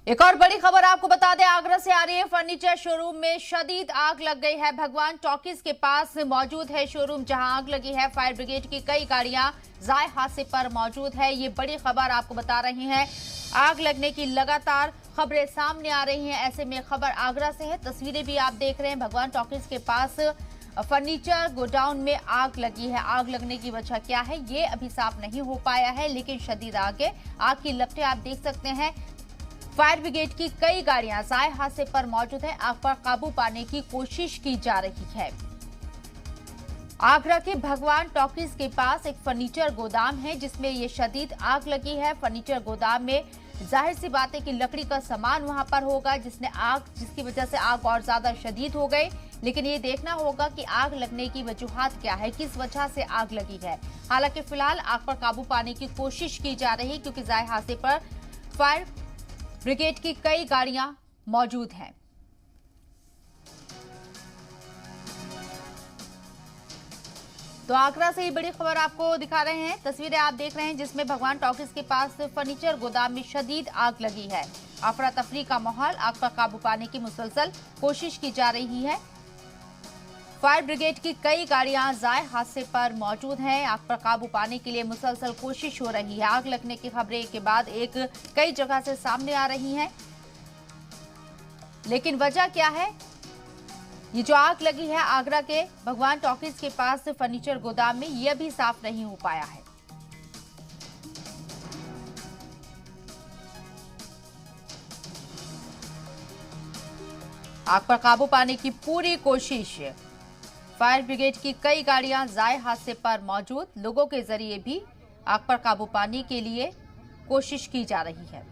एक और बड़ी खबर आपको बता दें, आगरा से आ रही है। फर्नीचर शोरूम में शदीद आग लग गई है। भगवान टॉकीज के पास मौजूद है शोरूम, जहां आग लगी है। फायर ब्रिगेड की कई गाड़ियां जाए हादसे पर मौजूद है। ये बड़ी खबर आपको बता रही हैं। आग लगने की लगातार खबरें सामने आ रही हैं। ऐसे में खबर आगरा से है, तस्वीरें भी आप देख रहे हैं। भगवान टॉकीज के पास फर्नीचर गोडाउन में आग लगी है। आग लगने की वजह क्या है ये अभी साफ नहीं हो पाया है, लेकिन शदीद आग की लपटें आप देख सकते हैं। फायर ब्रिगेड की कई गाड़ियां जाए हादसे पर मौजूद है। आग पर काबू पाने की कोशिश की जा रही है। आगरा के भगवान टॉकीज के पास एक फर्नीचर गोदाम है, जिसमें ये शदीद आग लगी है। फर्नीचर गोदाम में जाहिर सी बात है कि लकड़ी का सामान वहां पर होगा, जिसकी वजह से आग और ज्यादा शदीद हो गई। लेकिन ये देखना होगा कि आग लगने की वजूहात क्या है, किस वजह से आग लगी है। हालांकि फिलहाल आग पर काबू पाने की कोशिश की जा रही है, क्योंकि जाए हादसे पर फायर ब्रिगेड की कई गाड़ियां मौजूद हैं। तो आगरा से ही बड़ी खबर आपको दिखा रहे हैं। तस्वीरें आप देख रहे हैं, जिसमें भगवान टॉकीज के पास फर्नीचर गोदाम में शदीद आग लगी है। अफरा तफरी का माहौल, आग पर काबू पाने की मुसलसल कोशिश की जा रही है। फायर ब्रिगेड की कई गाड़ियां जाए हादसे पर मौजूद हैं। आग पर काबू पाने के लिए मुसलसल कोशिश हो रही है। आग लगने की खबरें के बाद कई जगह से सामने आ रही हैं, लेकिन वजह क्या है? ये जो आग लगी है आगरा के भगवान टॉकीज के पास फर्नीचर गोदाम में, यह भी साफ नहीं हो पाया है। आग पर काबू पाने की पूरी कोशिश। फायर ब्रिगेड की कई गाड़ियां जाए हादसे पर मौजूद, लोगों के जरिए भी आग पर काबू पाने के लिए कोशिश की जा रही है।